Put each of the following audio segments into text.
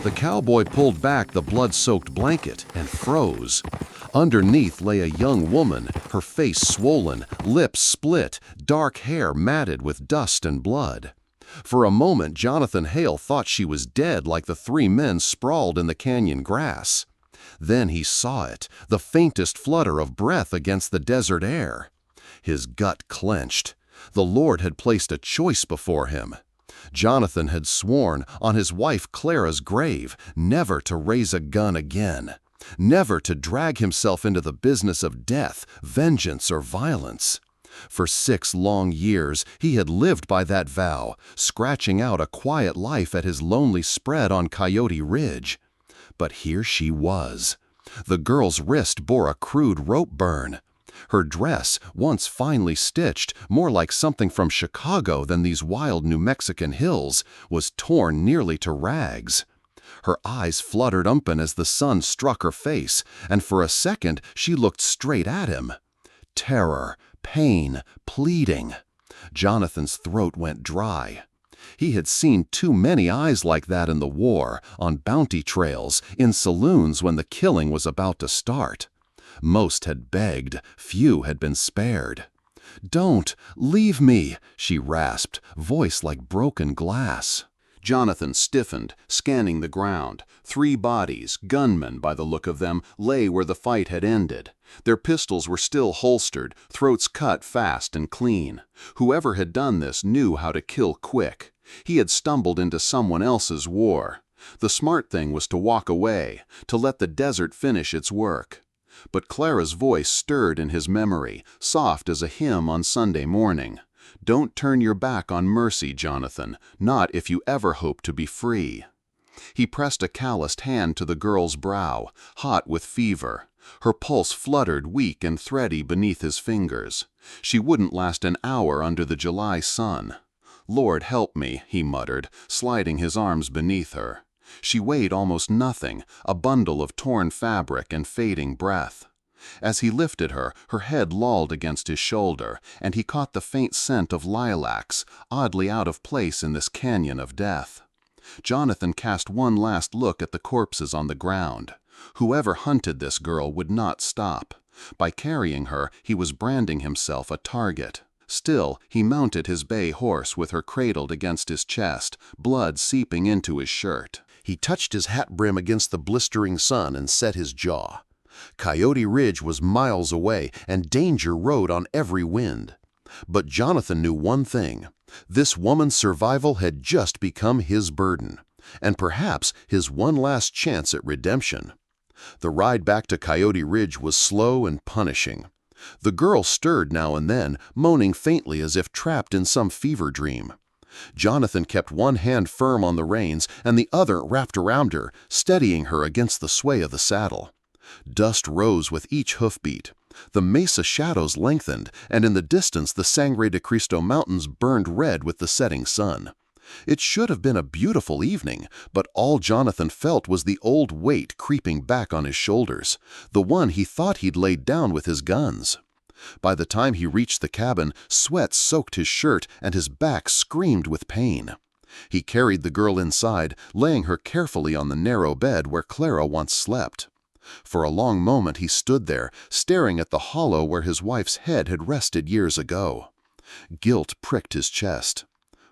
The cowboy pulled back the blood-soaked blanket and froze. Underneath lay a young woman, her face swollen, lips split, dark hair matted with dust and blood. For a moment, Jonathan Hale thought she was dead like the three men sprawled in the canyon grass. Then he saw it, the faintest flutter of breath against the desert air. His gut clenched. The Lord had placed a choice before him. Jonathan had sworn on his wife Clara's grave never to raise a gun again, never to drag himself into the business of death, vengeance, or violence. For 6 long years he had lived by that vow, scratching out a quiet life at his lonely spread on Coyote Ridge. But here she was. The girl's wrist bore a crude rope burn. Her dress, once finely stitched, more like something from Chicago than these wild New Mexican hills, was torn nearly to rags. Her eyes fluttered open as the sun struck her face, and for a second she looked straight at him. Terror, pain, pleading. Jonathan's throat went dry. He had seen too many eyes like that in the war, on bounty trails, in saloons when the killing was about to start. Most had begged, few had been spared. "Don't, leave me," she rasped, voice like broken glass. Jonathan stiffened, scanning the ground. 3 bodies, gunmen by the look of them, lay where the fight had ended. Their pistols were still holstered, throats cut fast and clean. Whoever had done this knew how to kill quick. He had stumbled into someone else's war. The smart thing was to walk away, to let the desert finish its work. But Clara's voice stirred in his memory, soft as a hymn on Sunday morning. "Don't turn your back on mercy, Jonathan, not if you ever hope to be free." He pressed a calloused hand to the girl's brow, hot with fever. Her pulse fluttered weak and thready beneath his fingers. She wouldn't last an hour under the July sun. "Lord help me," he muttered, sliding his arms beneath her. She weighed almost nothing, a bundle of torn fabric and fading breath. As he lifted her, her head lolled against his shoulder, and he caught the faint scent of lilacs, oddly out of place in this canyon of death. Jonathan cast one last look at the corpses on the ground. Whoever hunted this girl would not stop. By carrying her, he was branding himself a target. Still, he mounted his bay horse with her cradled against his chest, blood seeping into his shirt. He touched his hat brim against the blistering sun and set his jaw. Coyote Ridge was miles away, and danger rode on every wind. But Jonathan knew one thing. This woman's survival had just become his burden, and perhaps his one last chance at redemption. The ride back to Coyote Ridge was slow and punishing. The girl stirred now and then, moaning faintly as if trapped in some fever dream. Jonathan kept one hand firm on the reins and the other wrapped around her, steadying her against the sway of the saddle. Dust rose with each hoofbeat. The mesa shadows lengthened, and in the distance the Sangre de Cristo Mountains burned red with the setting sun. It should have been a beautiful evening, but all Jonathan felt was the old weight creeping back on his shoulders, the one he thought he'd laid down with his guns. By the time he reached the cabin, sweat soaked his shirt and his back screamed with pain. He carried the girl inside, laying her carefully on the narrow bed where Clara once slept. For a long moment he stood there, staring at the hollow where his wife's head had rested years ago. Guilt pricked his chest.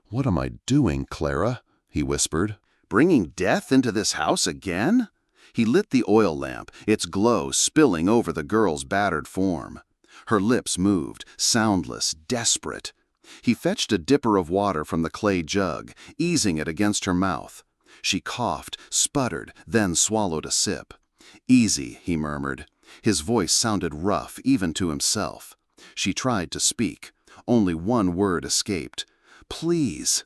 "What am I doing, Clara?" he whispered. "Bringing death into this house again?" He lit the oil lamp, its glow spilling over the girl's battered form. Her lips moved, soundless, desperate. He fetched a dipper of water from the clay jug, easing it against her mouth. She coughed, sputtered, then swallowed a sip. "Easy," he murmured. His voice sounded rough, even to himself. She tried to speak. Only one word escaped. "Please."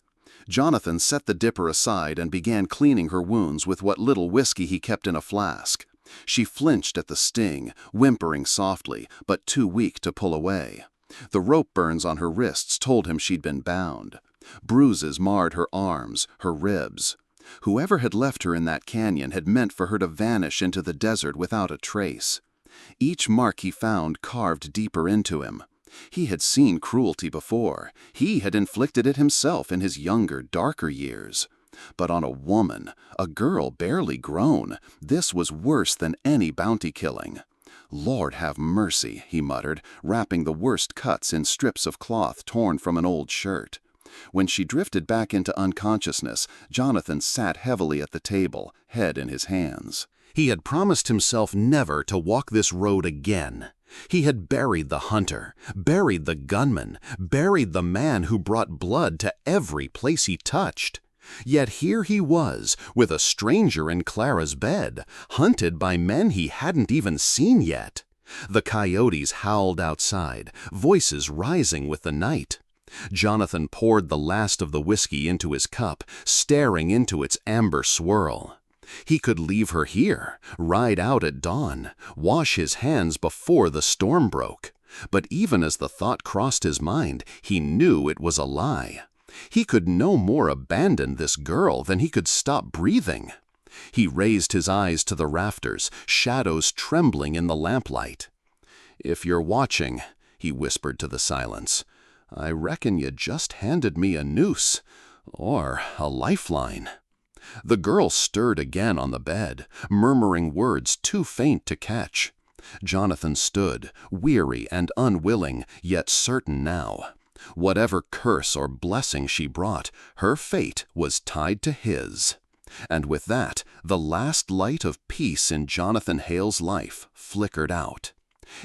Jonathan set the dipper aside and began cleaning her wounds with what little whiskey he kept in a flask. She flinched at the sting, whimpering softly, but too weak to pull away. The rope burns on her wrists told him she'd been bound. Bruises marred her arms, her ribs. Whoever had left her in that canyon had meant for her to vanish into the desert without a trace. Each mark he found carved deeper into him. He had seen cruelty before. He had inflicted it himself in his younger, darker years. But on a woman, a girl barely grown, this was worse than any bounty killing. "Lord have mercy," he muttered, wrapping the worst cuts in strips of cloth torn from an old shirt. When she drifted back into unconsciousness, Jonathan sat heavily at the table, head in his hands. He had promised himself never to walk this road again. He had buried the hunter, buried the gunman, buried the man who brought blood to every place he touched. Yet here he was, with a stranger in Clara's bed, hunted by men he hadn't even seen yet. The coyotes howled outside, voices rising with the night. Jonathan poured the last of the whiskey into his cup, staring into its amber swirl. He could leave her here, ride out at dawn, wash his hands before the storm broke. But even as the thought crossed his mind, he knew it was a lie. He could no more abandon this girl than he could stop breathing. He raised his eyes to the rafters, shadows trembling in the lamplight. "If you're watching," he whispered to the silence, "I reckon you just handed me a noose, or a lifeline." The girl stirred again on the bed, murmuring words too faint to catch. Jonathan stood, weary and unwilling, yet certain now. Whatever curse or blessing she brought, her fate was tied to his. And with that, the last light of peace in Jonathan Hale's life flickered out.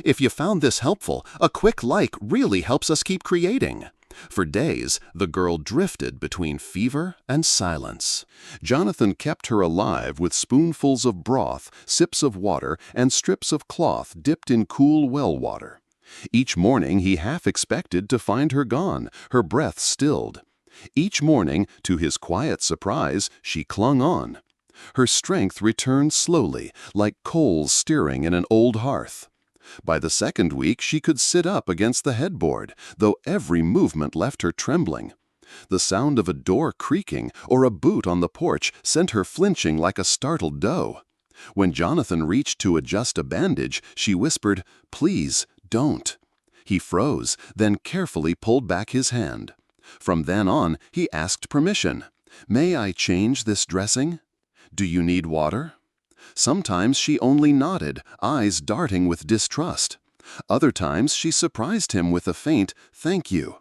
If you found this helpful, a quick like really helps us keep creating. For days, the girl drifted between fever and silence. Jonathan kept her alive with spoonfuls of broth, sips of water, and strips of cloth dipped in cool well water. Each morning he half expected to find her gone, her breath stilled. Each morning, to his quiet surprise, she clung on. Her strength returned slowly, like coals stirring in an old hearth. By the second week she could sit up against the headboard, though every movement left her trembling. The sound of a door creaking or a boot on the porch sent her flinching like a startled doe. When Jonathan reached to adjust a bandage, she whispered, "Please, don't." He froze, then carefully pulled back his hand. From then on, he asked permission. "May I change this dressing? Do you need water?" Sometimes she only nodded, eyes darting with distrust. Other times she surprised him with a faint, "Thank you."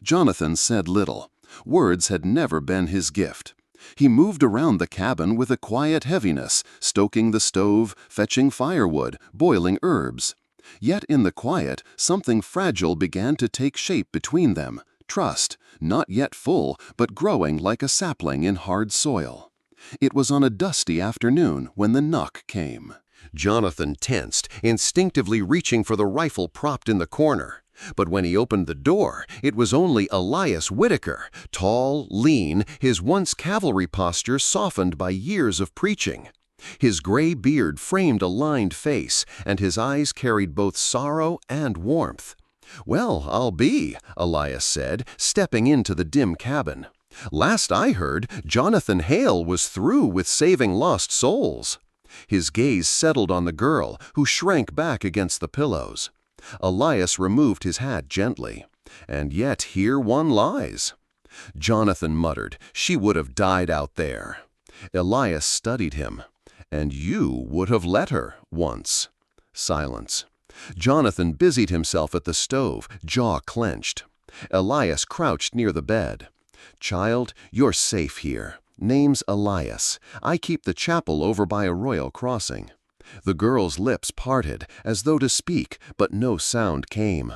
Jonathan said little. Words had never been his gift. He moved around the cabin with a quiet heaviness, stoking the stove, fetching firewood, boiling herbs. Yet in the quiet, something fragile began to take shape between them. Trust, not yet full, but growing like a sapling in hard soil. It was on a dusty afternoon when the knock came. Jonathan tensed, instinctively reaching for the rifle propped in the corner. But when he opened the door, it was only Elias Whitaker, tall, lean, his once cavalry posture softened by years of preaching. His gray beard framed a lined face, and his eyes carried both sorrow and warmth. "Well, I'll be," Elias said, stepping into the dim cabin. "Last I heard, Jonathan Hale was through with saving lost souls." His gaze settled on the girl, who shrank back against the pillows. Elias removed his hat gently. "And yet here one lies." Jonathan muttered, "She would have died out there." Elias studied him. "And you would have let her, once." Silence. Jonathan busied himself at the stove, jaw clenched. Elias crouched near the bed. "Child, you're safe here. Name's Elias. I keep the chapel over by Arroyo Crossing." The girl's lips parted, as though to speak, but no sound came.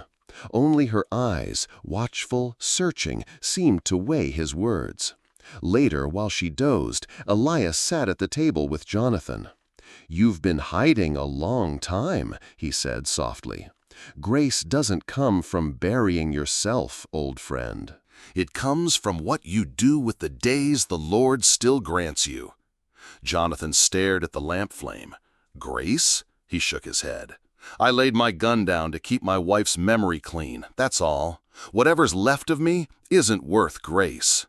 Only her eyes, watchful, searching, seemed to weigh his words. Later, while she dozed, Elias sat at the table with Jonathan. "You've been hiding a long time," he said softly. "Grace doesn't come from burying yourself, old friend. It comes from what you do with the days the Lord still grants you." Jonathan stared at the lamp flame. "Grace?" He shook his head. "I laid my gun down to keep my wife's memory clean, that's all. Whatever's left of me isn't worth grace."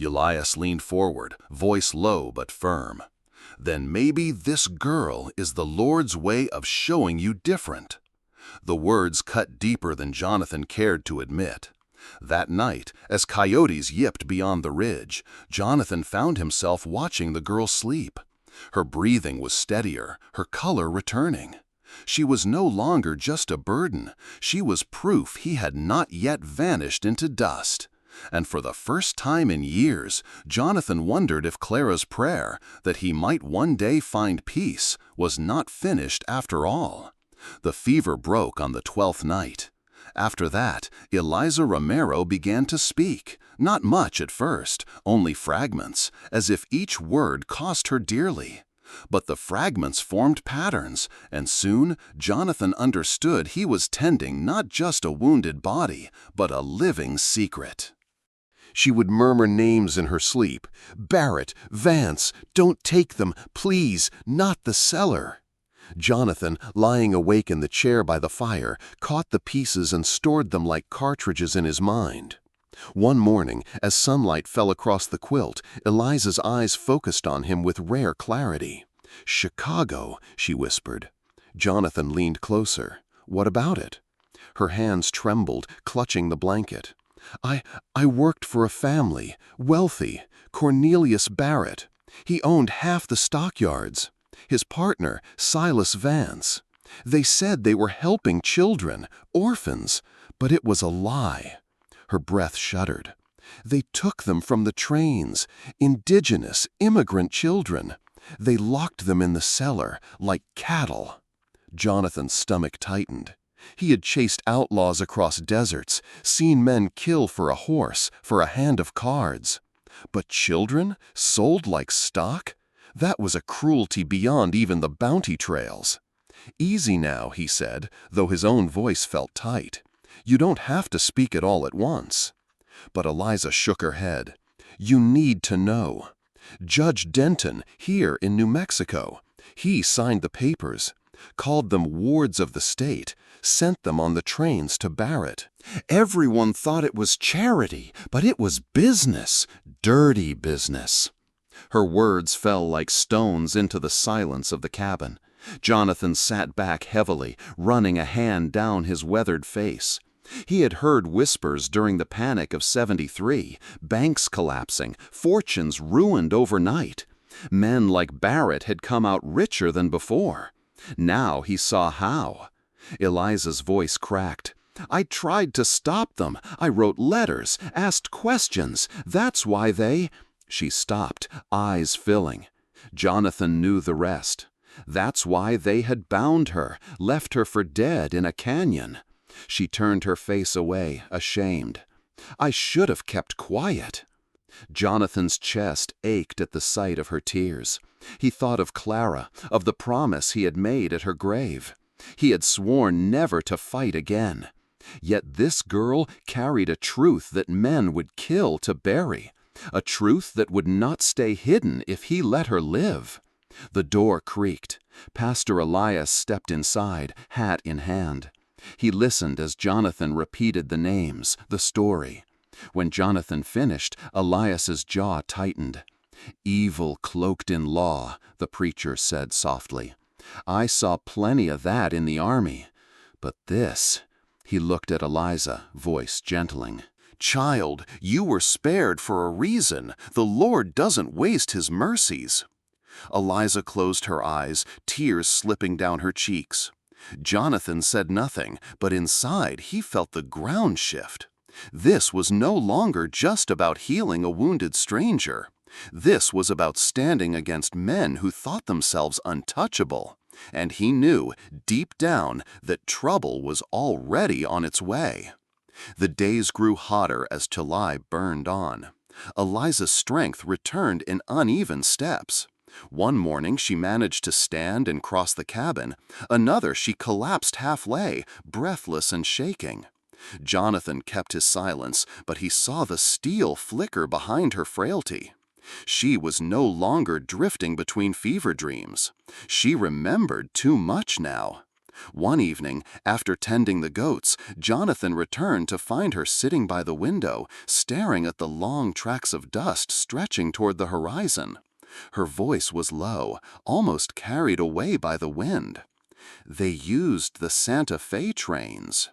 Elias leaned forward, voice low but firm. "Then maybe this girl is the Lord's way of showing you different." The words cut deeper than Jonathan cared to admit. That night, as coyotes yipped beyond the ridge, Jonathan found himself watching the girl sleep. Her breathing was steadier, her color returning. She was no longer just a burden. She was proof he had not yet vanished into dust. And for the first time in years, Jonathan wondered if Clara's prayer, that he might one day find peace, was not finished after all. The fever broke on the 12th night. After that, Eliza Romero began to speak, not much at first, only fragments, as if each word cost her dearly. But the fragments formed patterns, and soon Jonathan understood he was tending not just a wounded body, but a living secret. She would murmur names in her sleep. "Barrett, Vance, don't take them, please, not the cellar." Jonathan, lying awake in the chair by the fire, caught the pieces and stored them like cartridges in his mind. One morning, as sunlight fell across the quilt, Eliza's eyes focused on him with rare clarity. "Chicago," she whispered. Jonathan leaned closer. "What about it?" Her hands trembled, clutching the blanket. I worked for a family, wealthy, Cornelius Barrett. He owned half the stockyards. His partner, Silas Vance. They said they were helping children, orphans, but it was a lie." Her breath shuddered. "They took them from the trains, indigenous, immigrant children. They locked them in the cellar, like cattle." Jonathan's stomach tightened. He had chased outlaws across deserts, seen men kill for a horse, for a hand of cards. But children, sold like stock? That was a cruelty beyond even the bounty trails. "Easy now," he said, though his own voice felt tight. "You don't have to speak it all at once." But Eliza shook her head. "You need to know. Judge Denton, here in New Mexico, he signed the papers, called them wards of the state, sent them on the trains to Barrett. Everyone thought it was charity, but it was business, dirty business." Her words fell like stones into the silence of the cabin. Jonathan sat back heavily, running a hand down his weathered face. He had heard whispers during the panic of '73, banks collapsing, fortunes ruined overnight. Men like Barrett had come out richer than before. Now he saw how. Eliza's voice cracked. "I tried to stop them. I wrote letters, asked questions. That's why they—" She stopped, eyes filling. Jonathan knew the rest. That's why they had bound her, left her for dead in a canyon. She turned her face away, ashamed. "I should have kept quiet." Jonathan's chest ached at the sight of her tears. He thought of Clara, of the promise he had made at her grave. He had sworn never to fight again. Yet this girl carried a truth that men would kill to bury, a truth that would not stay hidden if he let her live. The door creaked. Pastor Elias stepped inside, hat in hand. He listened as Jonathan repeated the names, the story. When Jonathan finished, Elias's jaw tightened. "Evil cloaked in law," the preacher said softly. "I saw plenty of that in the army. But this—" He looked at Eliza, voice gentling. "Child, you were spared for a reason. The Lord doesn't waste his mercies." Eliza closed her eyes, tears slipping down her cheeks. Jonathan said nothing, but inside he felt the ground shift. This was no longer just about healing a wounded stranger. This was about standing against men who thought themselves untouchable. And he knew, deep down, that trouble was already on its way. The days grew hotter as July burned on. Eliza's strength returned in uneven steps. One morning she managed to stand and cross the cabin. Another she collapsed halfway, breathless and shaking. Jonathan kept his silence, but he saw the steel flicker behind her frailty. She was no longer drifting between fever dreams. She remembered too much now. One evening, after tending the goats, Jonathan returned to find her sitting by the window, staring at the long tracks of dust stretching toward the horizon. Her voice was low, almost carried away by the wind. "They used the Santa Fe trains."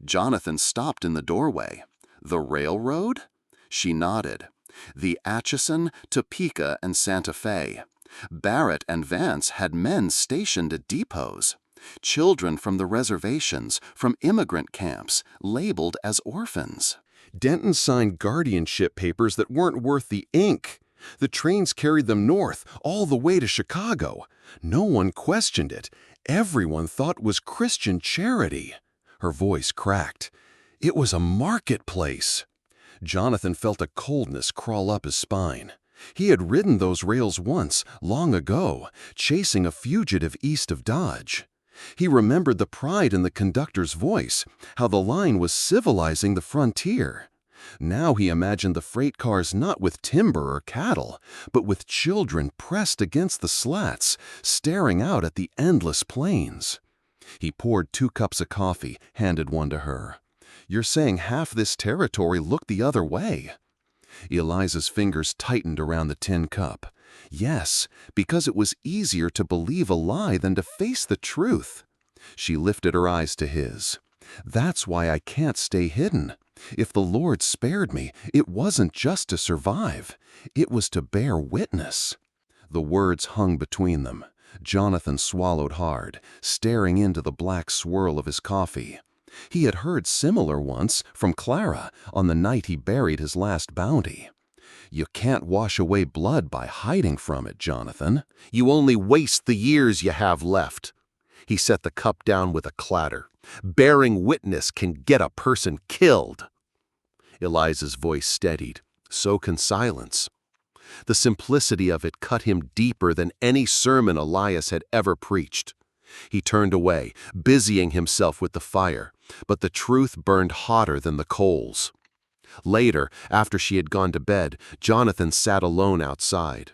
Jonathan stopped in the doorway. The railroad? She nodded. The Atchison, Topeka, and Santa Fe. Barrett and Vance had men stationed at depots. Children from the reservations, from immigrant camps, labeled as orphans. Denton signed guardianship papers that weren't worth the ink. The trains carried them north, all the way to Chicago. No one questioned it. Everyone thought it was Christian charity. Her voice cracked. It was a marketplace. Jonathan felt a coldness crawl up his spine. He had ridden those rails once, long ago, chasing a fugitive east of Dodge. He remembered the pride in the conductor's voice, how the line was civilizing the frontier. Now he imagined the freight cars not with timber or cattle, but with children pressed against the slats, staring out at the endless plains. He poured 2 cups of coffee, handed one to her. "You're saying half this territory looked the other way." Eliza's fingers tightened around the tin cup. Yes, because it was easier to believe a lie than to face the truth. She lifted her eyes to his. "That's why I can't stay hidden. If the Lord spared me, it wasn't just to survive. It was to bear witness." The words hung between them. Jonathan swallowed hard, staring into the black swirl of his coffee. He had heard similar once from Clara on the night he buried his last bounty. "You can't wash away blood by hiding from it, Jonathan. You only waste the years you have left." He set the cup down with a clatter. "Bearing witness can get a person killed." Eliza's voice steadied. So can silence. The simplicity of it cut him deeper than any sermon Elias had ever preached. He turned away, busying himself with the fire, but the truth burned hotter than the coals. Later, after she had gone to bed, Jonathan sat alone outside.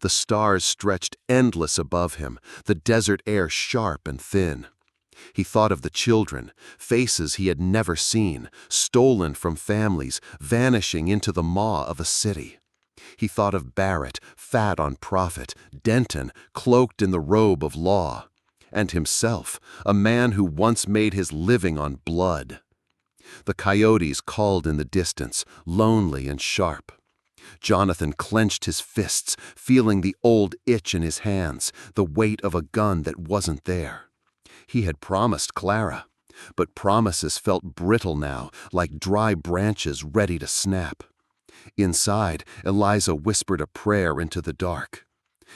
The stars stretched endless above him, the desert air sharp and thin. He thought of the children, faces he had never seen, stolen from families, vanishing into the maw of a city. He thought of Barrett, fat on profit, Denton, cloaked in the robe of law, and himself, a man who once made his living on blood. The coyotes called in the distance, lonely and sharp. Jonathan clenched his fists, feeling the old itch in his hands, the weight of a gun that wasn't there. He had promised Clara, but promises felt brittle now, like dry branches ready to snap. Inside, Eliza whispered a prayer into the dark.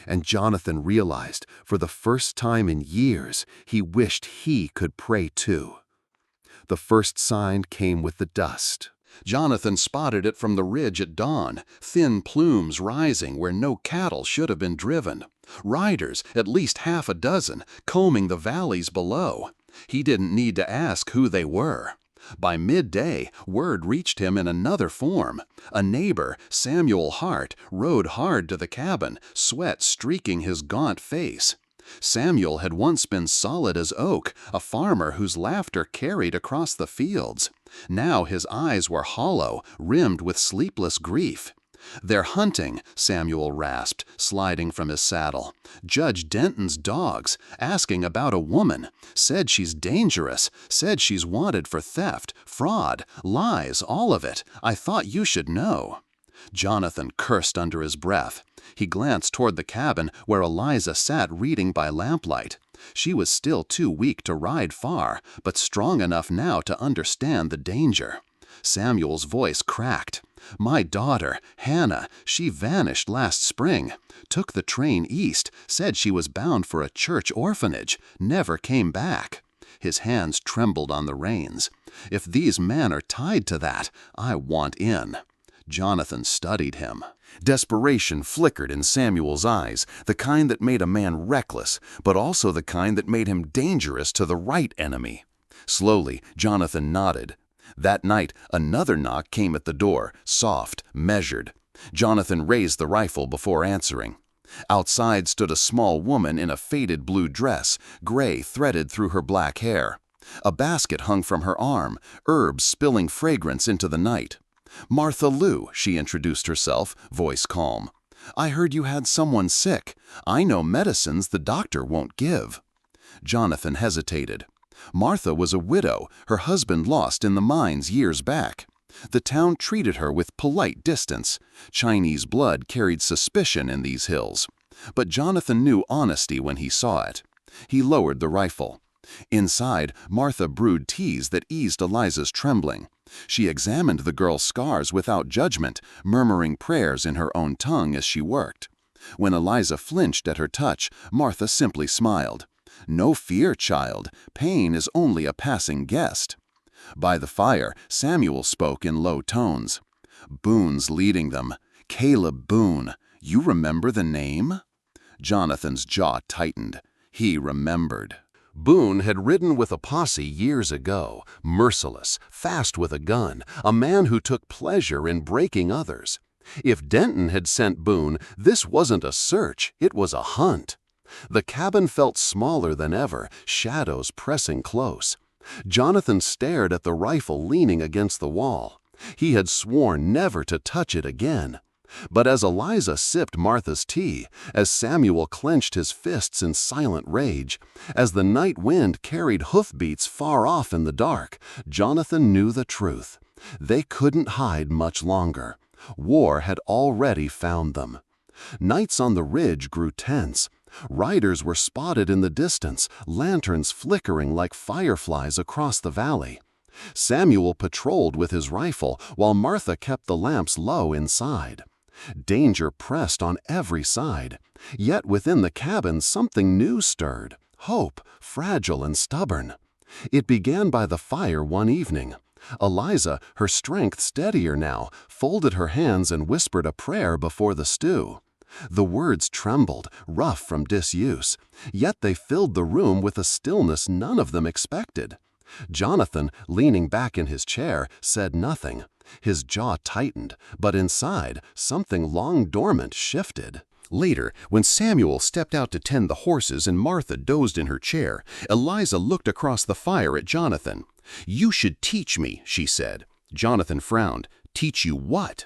And Jonathan realized, for the first time in years, he wished he could pray too. The first sign came with the dust. Jonathan spotted it from the ridge at dawn, thin plumes rising where no cattle should have been driven. Riders, at least half a dozen, combing the valleys below. He didn't need to ask who they were. By midday, word reached him in another form. A neighbor, Samuel Hart, rode hard to the cabin, sweat streaking his gaunt face. Samuel had once been solid as oak, a farmer whose laughter carried across the fields. Now his eyes were hollow, rimmed with sleepless grief. "They're hunting," Samuel rasped, sliding from his saddle. "Judge Denton's dogs, asking about a woman. Said she's dangerous, said she's wanted for theft, fraud, lies, all of it. I thought you should know." Jonathan cursed under his breath. He glanced toward the cabin where Eliza sat reading by lamplight. She was still too weak to ride far, but strong enough now to understand the danger. Samuel's voice cracked. "My daughter, Hannah, she vanished last spring. Took the train east, said she was bound for a church orphanage, never came back." His hands trembled on the reins. "If these men are tied to that, I want in." Jonathan studied him. Desperation flickered in Samuel's eyes, the kind that made a man reckless, but also the kind that made him dangerous to the right enemy. Slowly, Jonathan nodded. That night, another knock came at the door, soft, measured. Jonathan raised the rifle before answering. Outside stood a small woman in a faded blue dress, gray threaded through her black hair. A basket hung from her arm, herbs spilling fragrance into the night. "Martha Lou," she introduced herself, voice calm. "I heard you had someone sick. I know medicines the doctor won't give." Jonathan hesitated. Martha was a widow, her husband lost in the mines years back. The town treated her with polite distance. Chinese blood carried suspicion in these hills. But Jonathan knew honesty when he saw it. He lowered the rifle. Inside, Martha brewed teas that eased Eliza's trembling. She examined the girl's scars without judgment, murmuring prayers in her own tongue as she worked. When Eliza flinched at her touch, Martha simply smiled. "No fear, child. Pain is only a passing guest." By the fire, Samuel spoke in low tones. "Boone's leading them. Caleb Boone. You remember the name?" Jonathan's jaw tightened. He remembered. Boone had ridden with a posse years ago, merciless, fast with a gun, a man who took pleasure in breaking others. If Denton had sent Boone, this wasn't a search, it was a hunt. The cabin felt smaller than ever, shadows pressing close. Jonathan stared at the rifle leaning against the wall. He had sworn never to touch it again. But as Eliza sipped Martha's tea, as Samuel clenched his fists in silent rage, as the night wind carried hoofbeats far off in the dark, Jonathan knew the truth. They couldn't hide much longer. War had already found them. Nights on the ridge grew tense. Riders were spotted in the distance, lanterns flickering like fireflies across the valley. Samuel patrolled with his rifle, while Martha kept the lamps low inside. Danger pressed on every side. Yet within the cabin something new stirred, hope, fragile and stubborn. It began by the fire one evening. Eliza, her strength steadier now, folded her hands and whispered a prayer before the stew. The words trembled, rough from disuse, yet they filled the room with a stillness none of them expected. Jonathan, leaning back in his chair, said nothing. His jaw tightened, but inside, something long dormant shifted. Later, when Samuel stepped out to tend the horses and Martha dozed in her chair, Eliza looked across the fire at Jonathan. "You should teach me," she said. Jonathan frowned. "Teach you what?"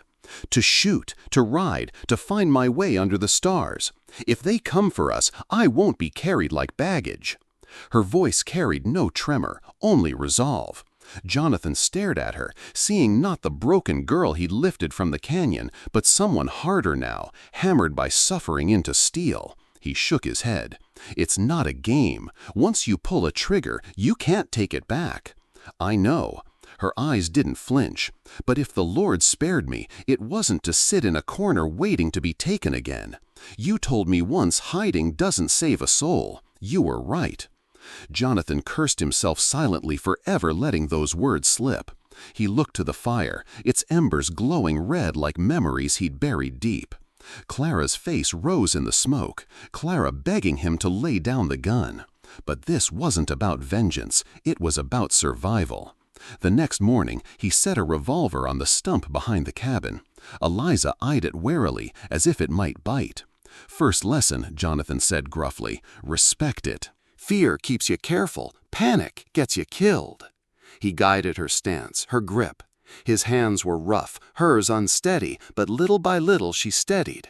"To shoot, to ride, to find my way under the stars. If they come for us, I won't be carried like baggage." Her voice carried no tremor, only resolve. Jonathan stared at her, seeing not the broken girl he'd lifted from the canyon, but someone harder now, hammered by suffering into steel. He shook his head. "It's not a game. Once you pull a trigger, you can't take it back." "I know." Her eyes didn't flinch. "But if the Lord spared me, it wasn't to sit in a corner waiting to be taken again. You told me once hiding doesn't save a soul. You were right." Jonathan cursed himself silently for ever letting those words slip. He looked to the fire, its embers glowing red like memories he'd buried deep. Clara's face rose in the smoke, Clara begging him to lay down the gun. But this wasn't about vengeance, it was about survival. The next morning, he set a revolver on the stump behind the cabin. Eliza eyed it warily, as if it might bite. "First lesson," Jonathan said gruffly, "respect it. Fear keeps you careful, panic gets you killed." He guided her stance, her grip. His hands were rough, hers unsteady, but little by little she steadied.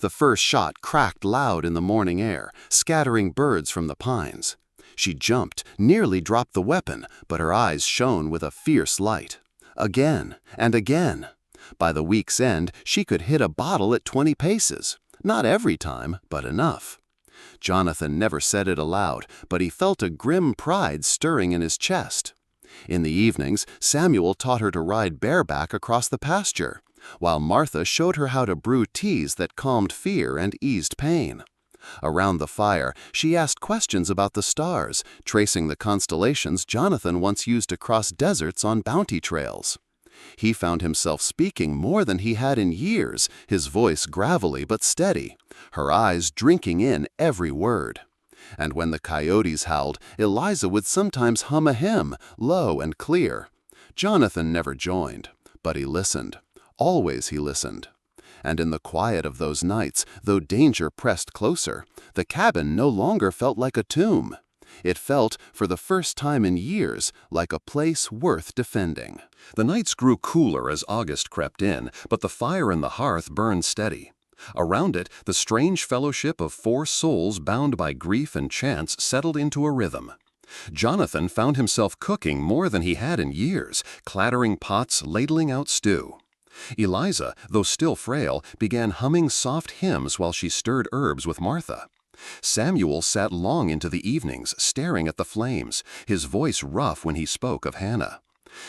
The first shot cracked loud in the morning air, scattering birds from the pines. She jumped, nearly dropped the weapon, but her eyes shone with a fierce light. Again and again. By the week's end, she could hit a bottle at 20 paces. Not every time, but enough. Jonathan never said it aloud, but he felt a grim pride stirring in his chest. In the evenings, Samuel taught her to ride bareback across the pasture, while Martha showed her how to brew teas that calmed fear and eased pain. Around the fire, she asked questions about the stars, tracing the constellations Jonathan once used to cross deserts on bounty trails. He found himself speaking more than he had in years, his voice gravelly but steady, her eyes drinking in every word. And when the coyotes howled, Eliza would sometimes hum a hymn, low and clear. Jonathan never joined, but he listened. Always he listened. And in the quiet of those nights, though danger pressed closer, the cabin no longer felt like a tomb. It felt, for the first time in years, like a place worth defending. The nights grew cooler as August crept in, but the fire in the hearth burned steady. Around it, the strange fellowship of 4 souls bound by grief and chance settled into a rhythm. Jonathan found himself cooking more than he had in years, clattering pots, ladling out stew. Eliza, though still frail, began humming soft hymns while she stirred herbs with Martha. Samuel sat long into the evenings, staring at the flames, his voice rough when he spoke of Hannah.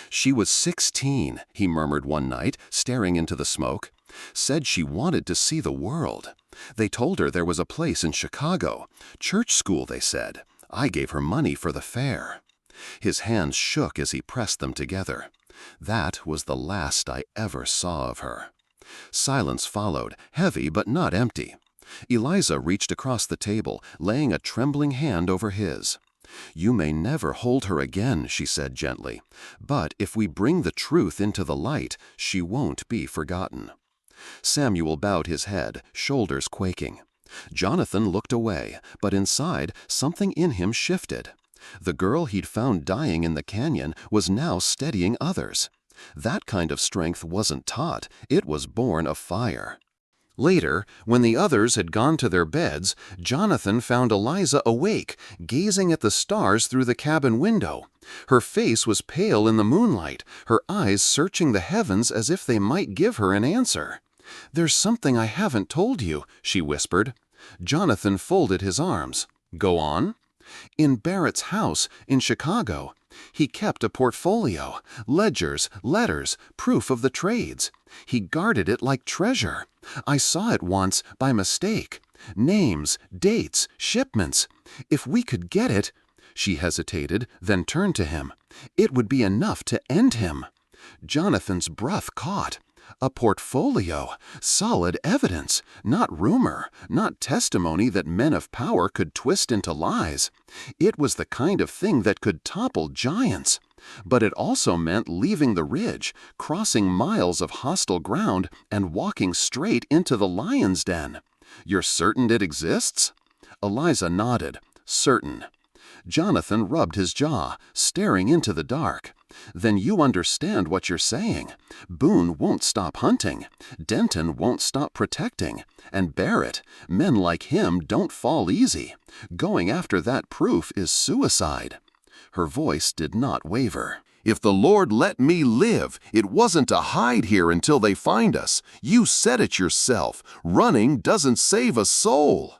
"She was 16, he murmured one night, staring into the smoke. Said she wanted to see the world. They told her there was a place in Chicago. Church school, they said. I gave her money for the fare." His hands shook as he pressed them together. That was the last I ever saw of her. Silence followed, heavy but not empty. Eliza reached across the table, laying a trembling hand over his. "You may never hold her again," she said gently, "but if we bring the truth into the light, she won't be forgotten." Samuel bowed his head, shoulders quaking. Jonathan looked away, but inside, something in him shifted. The girl he'd found dying in the canyon was now steadying others. That kind of strength wasn't taught, it was born of fire. Later, when the others had gone to their beds, Jonathan found Eliza awake, gazing at the stars through the cabin window. Her face was pale in the moonlight, her eyes searching the heavens as if they might give her an answer. "There's something I haven't told you," she whispered. Jonathan folded his arms. "Go on." "In Barrett's house, in Chicago. He kept a portfolio, ledgers, letters, proof of the trades. He guarded it like treasure. I saw it once, by mistake. Names, dates, shipments. If we could get it—" She hesitated, then turned to him. "It would be enough to end him." Jonathan's breath caught. A portfolio, solid evidence, not rumor, not testimony that men of power could twist into lies. It was the kind of thing that could topple giants. But it also meant leaving the ridge, crossing miles of hostile ground, and walking straight into the lion's den. "You're certain it exists?" Eliza nodded. "Certain." Jonathan rubbed his jaw, staring into the dark. "Then you understand what you're saying. Boone won't stop hunting. Denton won't stop protecting. And Barrett, men like him don't fall easy. Going after that proof is suicide." Her voice did not waver. "If the Lord let me live, it wasn't to hide here until they find us. You said it yourself. Running doesn't save a soul."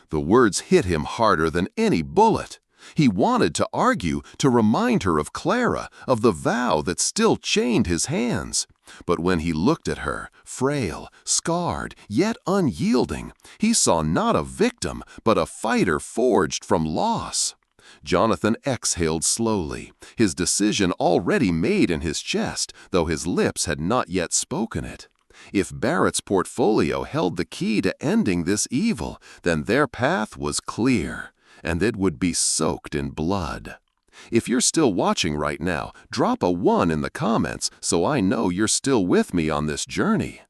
The words hit him harder than any bullet. He wanted to argue, to remind her of Clara, of the vow that still chained his hands. But when he looked at her, frail, scarred, yet unyielding, he saw not a victim, but a fighter forged from loss. Jonathan exhaled slowly, his decision already made in his chest, though his lips had not yet spoken it. If Barrett's portfolio held the key to ending this evil, then their path was clear, and it would be soaked in blood. If you're still watching right now, drop a 1 in the comments so I know you're still with me on this journey.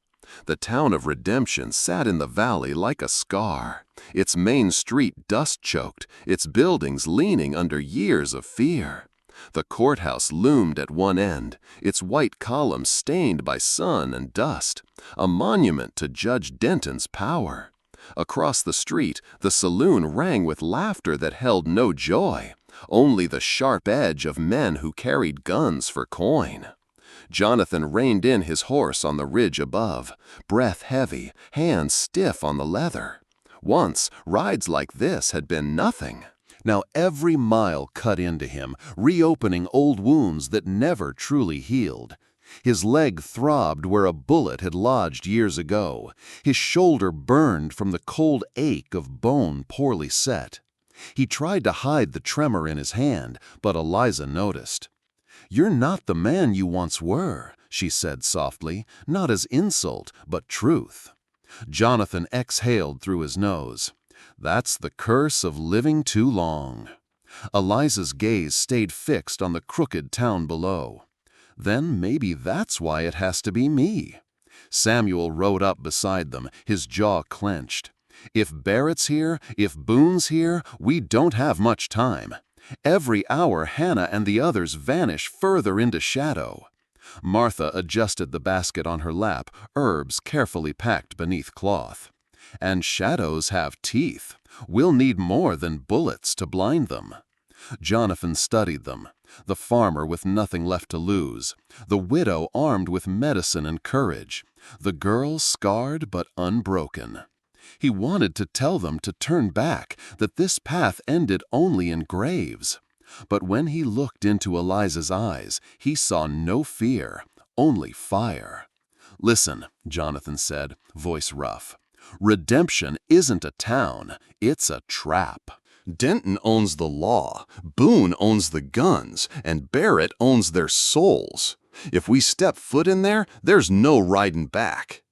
The town of Redemption sat in the valley like a scar, its main street dust-choked, its buildings leaning under years of fear. The courthouse loomed at one end, its white columns stained by sun and dust, a monument to Judge Denton's power. Across the street, the saloon rang with laughter that held no joy, only the sharp edge of men who carried guns for coin. Jonathan reined in his horse on the ridge above, breath heavy, hands stiff on the leather. Once, rides like this had been nothing. Now every mile cut into him, reopening old wounds that never truly healed. His leg throbbed where a bullet had lodged years ago. His shoulder burned from the cold ache of bone poorly set. He tried to hide the tremor in his hand, but Eliza noticed. "You're not the man you once were," she said softly, not as insult, but truth. Jonathan exhaled through his nose. "That's the curse of living too long." Eliza's gaze stayed fixed on the crooked town below. "Then maybe that's why it has to be me." Samuel rode up beside them, his jaw clenched. "If Barrett's here, if Boone's here, we don't have much time. Every hour Hannah and the others vanish further into shadow." Martha adjusted the basket on her lap, herbs carefully packed beneath cloth. "And shadows have teeth. We'll need more than bullets to blind them." Jonathan studied them. The farmer with nothing left to lose, the widow armed with medicine and courage, the girl scarred but unbroken. He wanted to tell them to turn back, that this path ended only in graves. But when he looked into Eliza's eyes, he saw no fear, only fire. "Listen," Jonathan said, voice rough. "Redemption isn't a town, it's a trap. Denton owns the law, Boone owns the guns, and Barrett owns their souls. If we step foot in there, there's no riding back."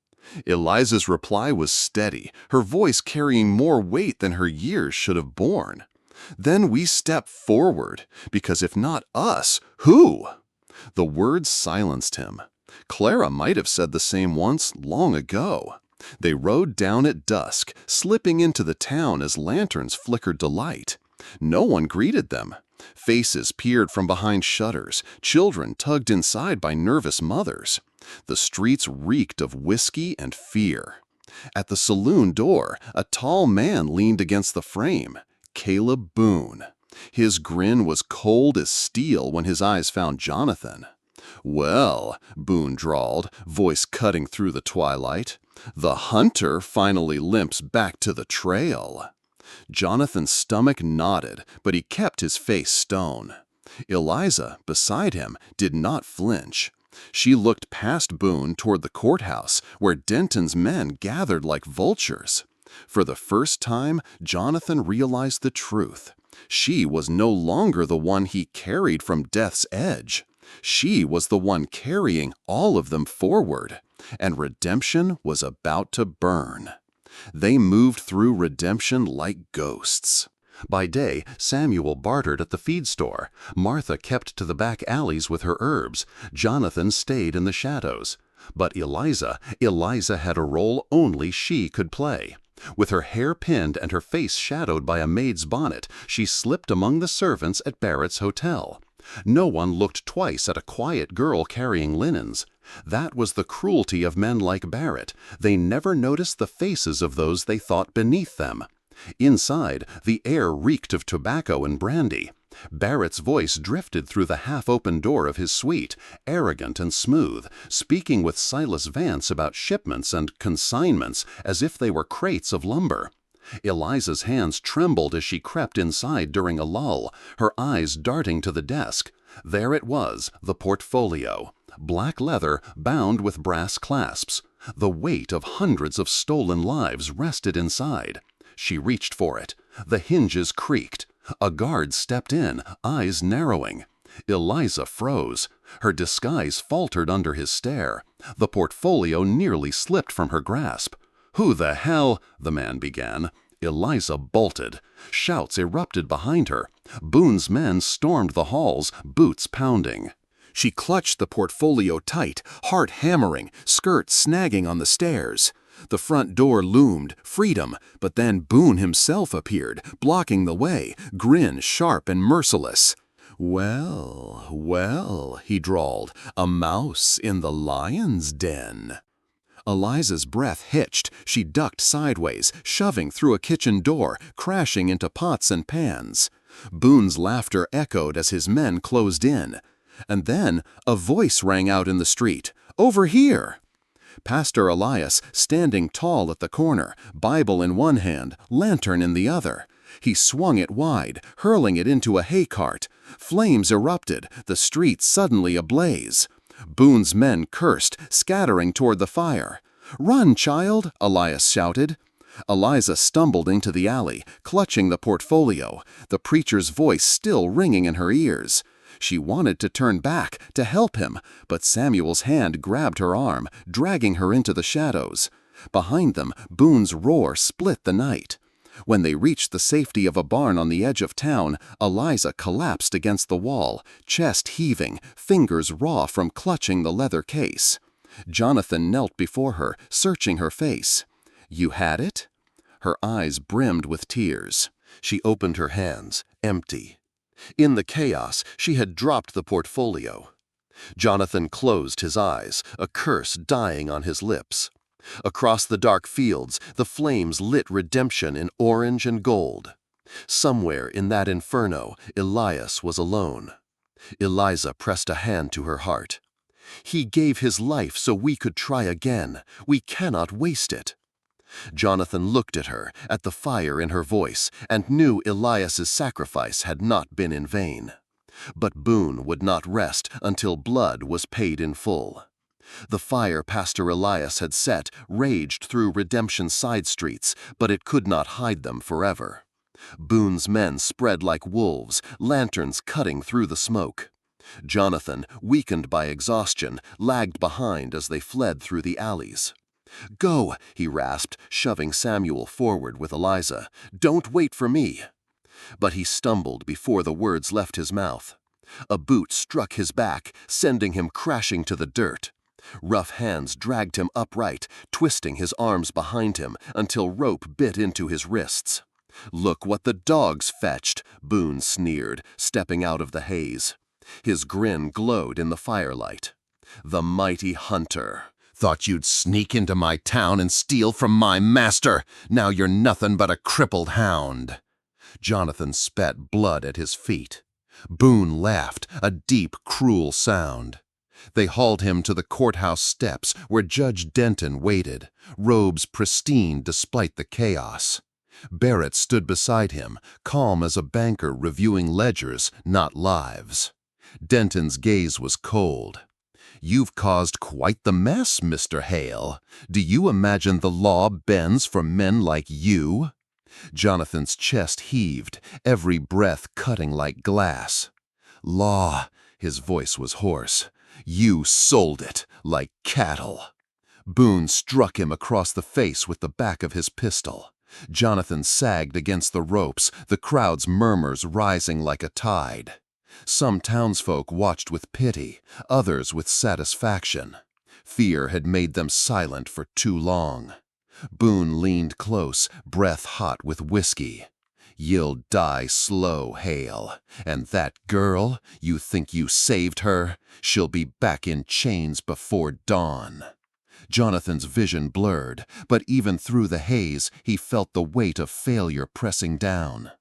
Eliza's reply was steady, her voice carrying more weight than her years should have borne. "Then we step forward, because if not us, who?" The words silenced him. Clara might have said the same once, long ago. They rode down at dusk, slipping into the town as lanterns flickered to light. No one greeted them. Faces peered from behind shutters, children tugged inside by nervous mothers. The streets reeked of whiskey and fear. At the saloon door, a tall man leaned against the frame. Caleb Boone. His grin was cold as steel when his eyes found Jonathan. "Well," Boone drawled, voice cutting through the twilight, "the hunter finally limps back to the trail." Jonathan's stomach knotted, but he kept his face stone. Eliza, beside him, did not flinch. She looked past Boone toward the courthouse, where Denton's men gathered like vultures. For the first time, Jonathan realized the truth. She was no longer the one he carried from death's edge. She was the one carrying all of them forward, and redemption was about to burn. They moved through redemption like ghosts. By day, Samuel bartered at the feed store. Martha kept to the back alleys with her herbs. Jonathan stayed in the shadows. But Eliza had a role only she could play. With her hair pinned and her face shadowed by a maid's bonnet, she slipped among the servants at Barrett's hotel. No one looked twice at a quiet girl carrying linens. That was the cruelty of men like Barrett. They never noticed the faces of those they thought beneath them. Inside, the air reeked of tobacco and brandy. Barrett's voice drifted through the half-open door of his suite, arrogant and smooth, speaking with Silas Vance about shipments and consignments as if they were crates of lumber. Eliza's hands trembled as she crept inside during a lull, her eyes darting to the desk. There it was, the portfolio. Black leather, bound with brass clasps. The weight of hundreds of stolen lives rested inside. She reached for it. The hinges creaked. A guard stepped in, eyes narrowing. Eliza froze. Her disguise faltered under his stare. The portfolio nearly slipped from her grasp. "Who the hell?" the man began. Eliza bolted. Shouts erupted behind her. Boone's men stormed the halls, boots pounding. She clutched the portfolio tight, heart hammering, skirt snagging on the stairs. The front door loomed, freedom, but then Boone himself appeared, blocking the way, grin sharp and merciless. "Well, well," he drawled, "a mouse in the lion's den." Eliza's breath hitched. She ducked sideways, shoving through a kitchen door, crashing into pots and pans. Boone's laughter echoed as his men closed in. And then a voice rang out in the street. "Over here!" Pastor Elias, standing tall at the corner, Bible in one hand, lantern in the other. He swung it wide, hurling it into a hay cart. Flames erupted, the street suddenly ablaze. Boone's men cursed, scattering toward the fire. "Run, child!" Elias shouted. Eliza stumbled into the alley, clutching the portfolio, the preacher's voice still ringing in her ears. She wanted to turn back, to help him, but Samuel's hand grabbed her arm, dragging her into the shadows. Behind them, Boone's roar split the night. When they reached the safety of a barn on the edge of town, Eliza collapsed against the wall, chest heaving, fingers raw from clutching the leather case. Jonathan knelt before her, searching her face. "You had it?" Her eyes brimmed with tears. She opened her hands, empty. In the chaos, she had dropped the portfolio. Jonathan closed his eyes, a curse dying on his lips. Across the dark fields, the flames lit redemption in orange and gold. Somewhere in that inferno, Elias was alone. Eliza pressed a hand to her heart. "He gave his life so we could try again. We cannot waste it." Jonathan looked at her, at the fire in her voice, and knew Elias's sacrifice had not been in vain. But Boone would not rest until blood was paid in full. The fire Pastor Elias had set raged through Redemption's side streets, but it could not hide them forever. Boone's men spread like wolves, lanterns cutting through the smoke. Jonathan, weakened by exhaustion, lagged behind as they fled through the alleys. "Go," he rasped, shoving Samuel forward with Eliza. "Don't wait for me." But he stumbled before the words left his mouth. A boot struck his back, sending him crashing to the dirt. Rough hands dragged him upright, twisting his arms behind him until rope bit into his wrists. "Look what the dogs fetched," Boone sneered, stepping out of the haze. His grin glowed in the firelight. "The mighty hunter. Thought you'd sneak into my town and steal from my master. Now you're nothing but a crippled hound." Jonathan spat blood at his feet. Boone laughed, a deep, cruel sound. They hauled him to the courthouse steps where Judge Denton waited, robes pristine despite the chaos. Barrett stood beside him, calm as a banker reviewing ledgers, not lives. Denton's gaze was cold. "You've caused quite the mess, Mr. Hale. Do you imagine the law bends for men like you?" Jonathan's chest heaved, every breath cutting like glass. "Law," his voice was hoarse. "You sold it like cattle." Boone struck him across the face with the back of his pistol. Jonathan sagged against the ropes, the crowd's murmurs rising like a tide. Some townsfolk watched with pity, others with satisfaction. Fear had made them silent for too long. Boone leaned close, breath hot with whiskey. "You'll die slow, Hale. And that girl, you think you saved her? She'll be back in chains before dawn." Jonathan's vision blurred, but even through the haze, he felt the weight of failure pressing down.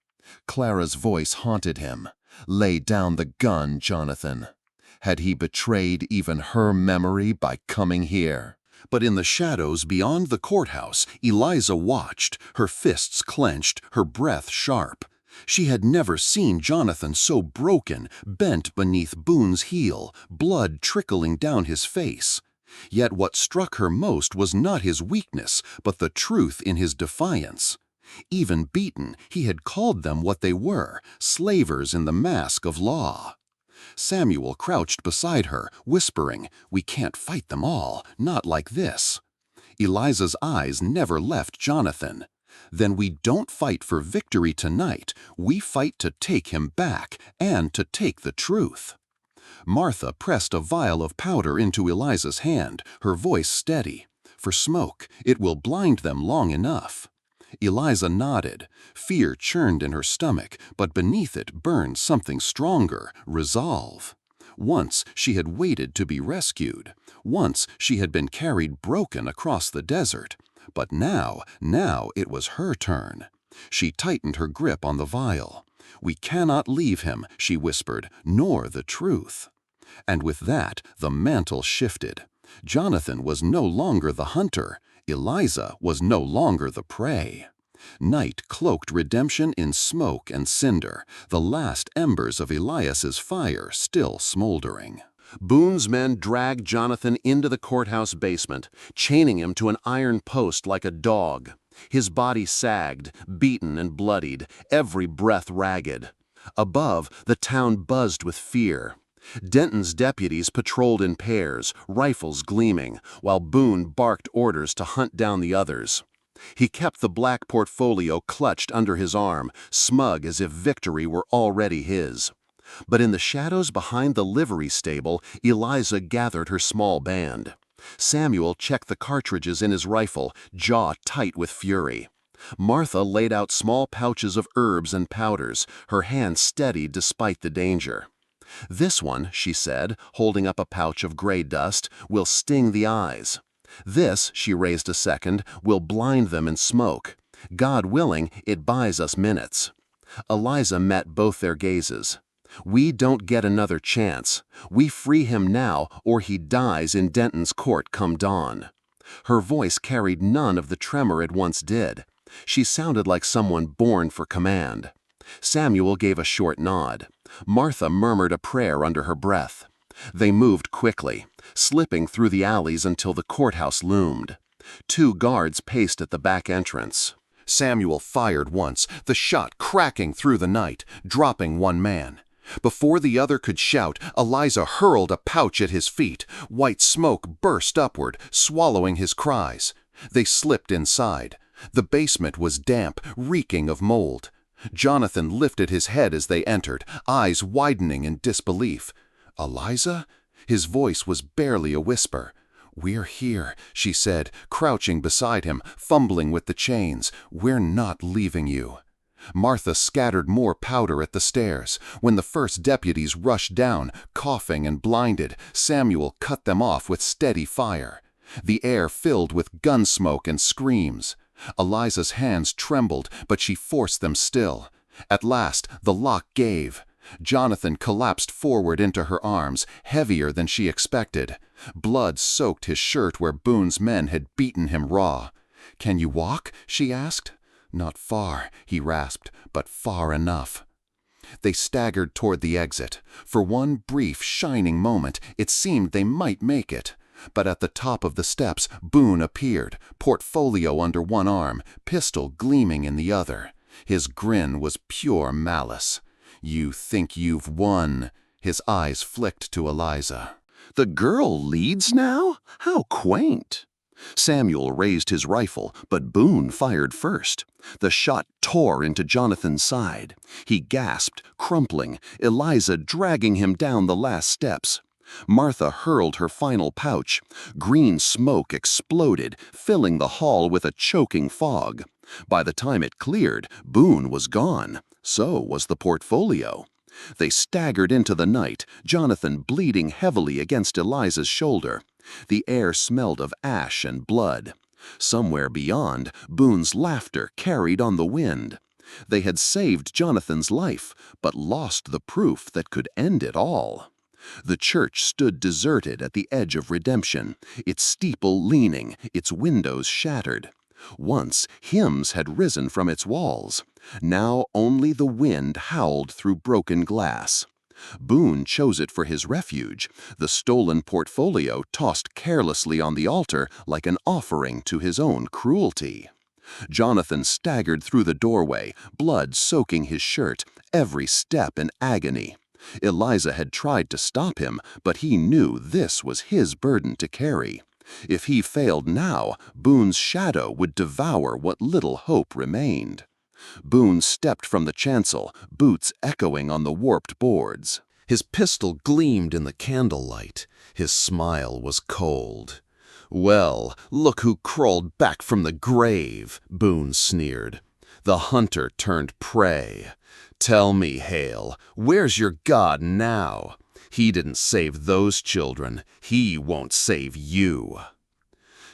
Clara's voice haunted him. "Lay down the gun, Jonathan." Had he betrayed even her memory by coming here? But in the shadows beyond the courthouse, Eliza watched, her fists clenched, her breath sharp. She had never seen Jonathan so broken, bent beneath Boone's heel, blood trickling down his face. Yet what struck her most was not his weakness, but the truth in his defiance. Even beaten, he had called them what they were, slavers in the mask of law. Samuel crouched beside her, whispering, "We can't fight them all, not like this." Eliza's eyes never left Jonathan. "Then we don't fight for victory tonight. We fight to take him back and to take the truth." Martha pressed a vial of powder into Eliza's hand, her voice steady. "For smoke, it will blind them long enough." Eliza nodded. Fear churned in her stomach, but beneath it burned something stronger, resolve. Once she had waited to be rescued. Once she had been carried broken across the desert. But now it was her turn. She tightened her grip on the vial. "We cannot leave him," she whispered, "nor the truth." And with that, the mantle shifted. Jonathan was no longer the hunter. Eliza was no longer the prey. Night cloaked Redemption in smoke and cinder, the last embers of Elias's fire still smoldering. Boone's men dragged Jonathan into the courthouse basement, chaining him to an iron post like a dog. His body sagged, beaten and bloodied, every breath ragged. Above, the town buzzed with fear. Denton's deputies patrolled in pairs, rifles gleaming, while Boone barked orders to hunt down the others. He kept the black portfolio clutched under his arm, smug as if victory were already his. But in the shadows behind the livery stable, Eliza gathered her small band. Samuel checked the cartridges in his rifle, jaw tight with fury. Martha laid out small pouches of herbs and powders, her hand steady despite the danger. "This one," she said, holding up a pouch of gray dust, "will sting the eyes. This," she raised a second, "will blind them in smoke. God willing, it buys us minutes." Eliza met both their gazes. "We don't get another chance. We free him now, or he dies in Denton's court come dawn." Her voice carried none of the tremor it once did. She sounded like someone born for command. Samuel gave a short nod. Martha murmured a prayer under her breath. They moved quickly, slipping through the alleys until the courthouse loomed. 2 guards paced at the back entrance. Samuel fired once, the shot cracking through the night, dropping one man. Before the other could shout, Eliza hurled a pouch at his feet. White smoke burst upward, swallowing his cries. They slipped inside. The basement was damp, reeking of mold. Jonathan lifted his head as they entered, eyes widening in disbelief. "Eliza?" His voice was barely a whisper. "We're here," she said, crouching beside him, fumbling with the chains. "We're not leaving you." Martha scattered more powder at the stairs. When the first deputies rushed down, coughing and blinded, Samuel cut them off with steady fire. The air filled with gun smoke and screams. Eliza's hands trembled, but she forced them still. At last, the lock gave. Jonathan collapsed forward into her arms, heavier than she expected. Blood soaked his shirt where Boone's men had beaten him raw. "Can you walk?" she asked. "Not far," he rasped, "but far enough." They staggered toward the exit. For one brief, shining moment, it seemed they might make it. But at the top of the steps, Boone appeared, portfolio under one arm, pistol gleaming in the other. His grin was pure malice. "You think you've won." His eyes flicked to Eliza. "The girl leads now? How quaint." Samuel raised his rifle, but Boone fired first. The shot tore into Jonathan's side. He gasped, crumpling, Eliza dragging him down the last steps. Martha hurled her final pouch. Green smoke exploded, filling the hall with a choking fog. By the time it cleared, Boone was gone. So was the portfolio. They staggered into the night, Jonathan bleeding heavily against Eliza's shoulder. The air smelled of ash and blood. Somewhere beyond, Boone's laughter carried on the wind. They had saved Jonathan's life, but lost the proof that could end it all. The church stood deserted at the edge of redemption, its steeple leaning, its windows shattered. Once, hymns had risen from its walls. Now only the wind howled through broken glass. Boone chose it for his refuge, the stolen portfolio tossed carelessly on the altar like an offering to his own cruelty. Jonathan staggered through the doorway, blood soaking his shirt, every step in agony. Eliza had tried to stop him, but he knew this was his burden to carry. If he failed now, Boone's shadow would devour what little hope remained. Boone stepped from the chancel, boots echoing on the warped boards. His pistol gleamed in the candlelight. His smile was cold. "Well, look who crawled back from the grave," Boone sneered. The hunter turned prey. "Tell me, Hale, where's your God now? He didn't save those children. He won't save you."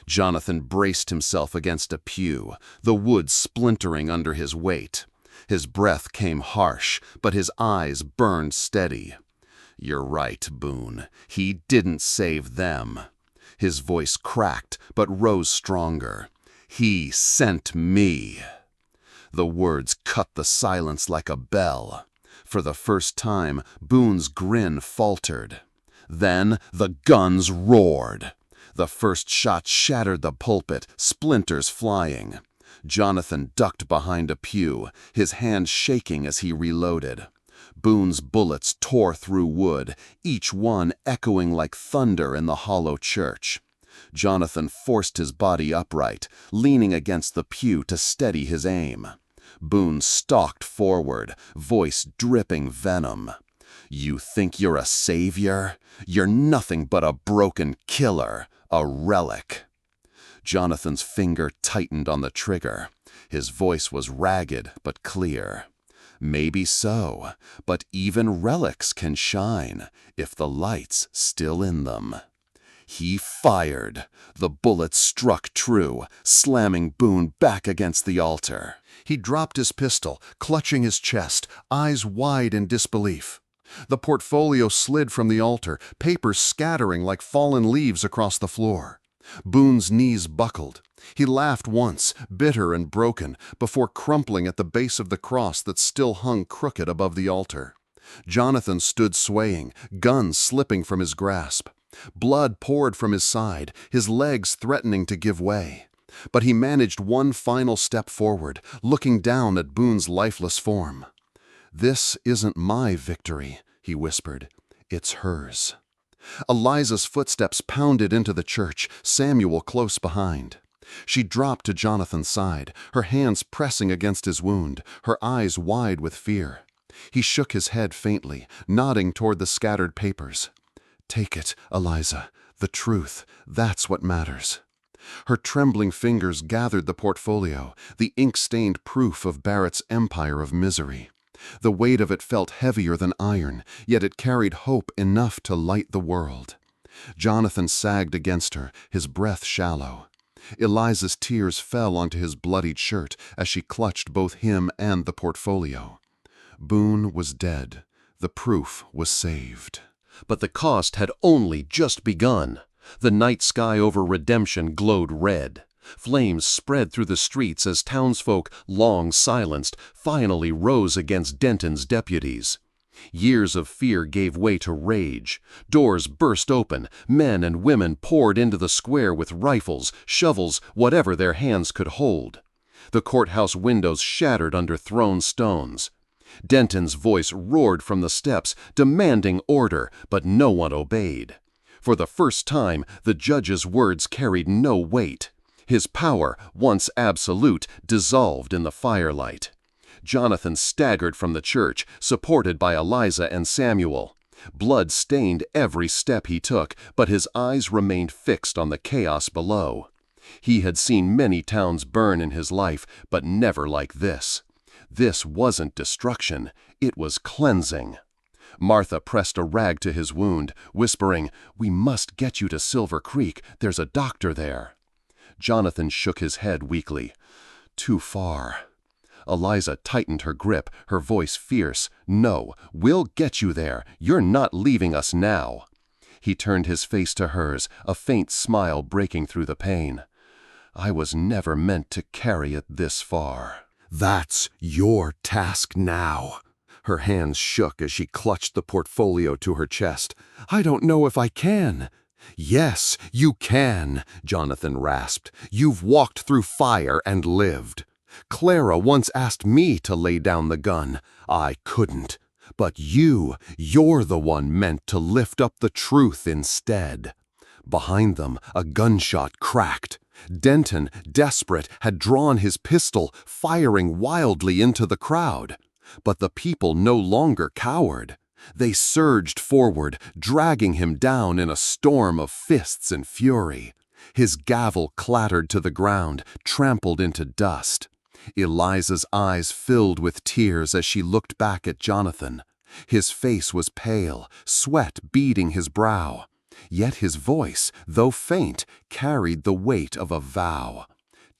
Jonathan braced himself against a pew, the wood splintering under his weight. His breath came harsh, but his eyes burned steady. "You're right, Boone. He didn't save them." His voice cracked, but rose stronger. "He sent me." The words cut the silence like a bell. For the first time, Boone's grin faltered. Then the guns roared. The first shot shattered the pulpit, splinters flying. Jonathan ducked behind a pew, his hand shaking as he reloaded. Boone's bullets tore through wood, each one echoing like thunder in the hollow church. Jonathan forced his body upright, leaning against the pew to steady his aim. Boone stalked forward, voice dripping venom. "You think you're a savior? You're nothing but a broken killer, a relic." Jonathan's finger tightened on the trigger. His voice was ragged but clear. "Maybe so, but even relics can shine if the light's still in them." He fired. The bullet struck true, slamming Boone back against the altar. He dropped his pistol, clutching his chest, eyes wide in disbelief. The portfolio slid from the altar, papers scattering like fallen leaves across the floor. Boone's knees buckled. He laughed once, bitter and broken, before crumpling at the base of the cross that still hung crooked above the altar. Jonathan stood swaying, gun slipping from his grasp. Blood poured from his side, his legs threatening to give way. But he managed one final step forward, looking down at Boone's lifeless form. "This isn't my victory," he whispered. "It's hers." Eliza's footsteps pounded into the church, Samuel close behind. She dropped to Jonathan's side, her hands pressing against his wound, her eyes wide with fear. He shook his head faintly, nodding toward the scattered papers. "Take it, Eliza. The truth, that's what matters." Her trembling fingers gathered the portfolio, the ink-stained proof of Barrett's empire of misery. The weight of it felt heavier than iron, yet it carried hope enough to light the world. Jonathan sagged against her, his breath shallow. Eliza's tears fell onto his bloodied shirt as she clutched both him and the portfolio. Boone was dead. The proof was saved. But the cost had only just begun. The night sky over Redemption glowed red. Flames spread through the streets as townsfolk, long silenced, finally rose against Denton's deputies. Years of fear gave way to rage. Doors burst open. Men and women poured into the square with rifles, shovels, whatever their hands could hold. The courthouse windows shattered under thrown stones. Denton's voice roared from the steps, demanding order, but no one obeyed. For the first time, the judge's words carried no weight. His power, once absolute, dissolved in the firelight. Jonathan staggered from the church, supported by Eliza and Samuel. Blood stained every step he took, but his eyes remained fixed on the chaos below. He had seen many towns burn in his life, but never like this. This wasn't destruction, it was cleansing. Martha pressed a rag to his wound, whispering, "We must get you to Silver Creek, there's a doctor there." Jonathan shook his head weakly. "Too far." Eliza tightened her grip, her voice fierce. "No, we'll get you there. You're not leaving us now." He turned his face to hers, a faint smile breaking through the pain. "I was never meant to carry it this far." "That's your task now." Her hands shook as she clutched the portfolio to her chest. "I don't know if I can." "Yes, you can," Jonathan rasped. "You've walked through fire and lived. Clara once asked me to lay down the gun. I couldn't. But you're the one meant to lift up the truth instead." Behind them, a gunshot cracked. Denton, desperate, had drawn his pistol, firing wildly into the crowd. But the people no longer cowered. They surged forward, dragging him down in a storm of fists and fury. His gavel clattered to the ground, trampled into dust. Eliza's eyes filled with tears as she looked back at Jonathan. His face was pale, sweat beading his brow. Yet his voice, though faint, carried the weight of a vow.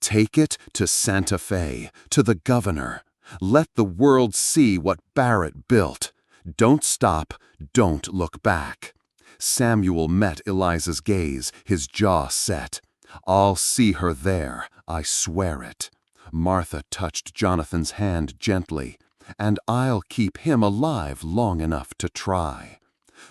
"Take it to Santa Fe, to the governor. Let the world see what Barrett built. Don't stop, don't look back." Samuel met Eliza's gaze, his jaw set. "I'll see her there, I swear it." Martha touched Jonathan's hand gently. "And I'll keep him alive long enough to try."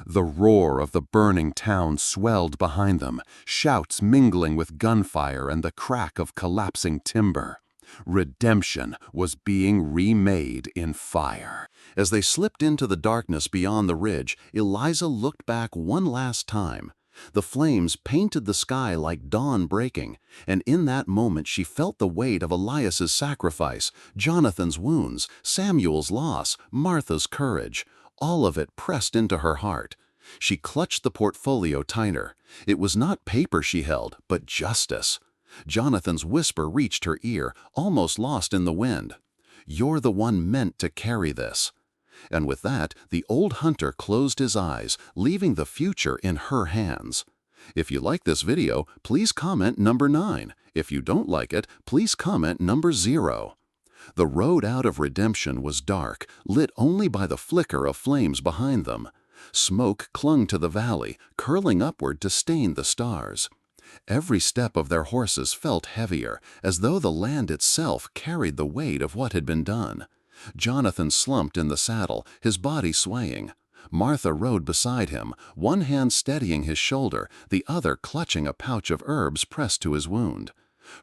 The roar of the burning town swelled behind them, shouts mingling with gunfire and the crack of collapsing timber. Redemption was being remade in fire. As they slipped into the darkness beyond the ridge, Eliza looked back one last time. The flames painted the sky like dawn breaking, and in that moment she felt the weight of Elias's sacrifice, Jonathan's wounds, Samuel's loss, Martha's courage, all of it pressed into her heart. She clutched the portfolio tighter. It was not paper she held, but justice. Jonathan's whisper reached her ear, almost lost in the wind. "You're the one meant to carry this." And with that, the old hunter closed his eyes, leaving the future in her hands. If you like this video, please comment number 9. If you don't like it, please comment number 0. The road out of redemption was dark, lit only by the flicker of flames behind them. Smoke clung to the valley, curling upward to stain the stars. Every step of their horses felt heavier, as though the land itself carried the weight of what had been done. Jonathan slumped in the saddle, his body swaying. Martha rode beside him, one hand steadying his shoulder, the other clutching a pouch of herbs pressed to his wound.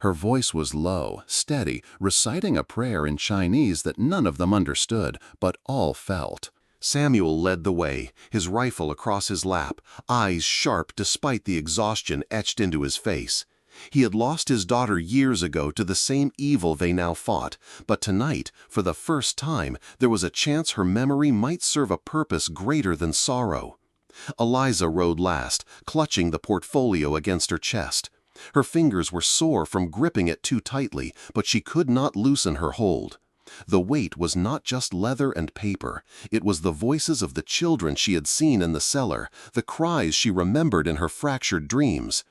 Her voice was low, steady, reciting a prayer in Chinese that none of them understood, but all felt. Samuel led the way, his rifle across his lap, eyes sharp despite the exhaustion etched into his face. He had lost his daughter years ago to the same evil they now fought, but tonight, for the first time, there was a chance her memory might serve a purpose greater than sorrow. Eliza rode last, clutching the portfolio against her chest. Her fingers were sore from gripping it too tightly, but she could not loosen her hold. The weight was not just leather and paper. It was the voices of the children she had seen in the cellar, the cries she remembered in her fractured dreams.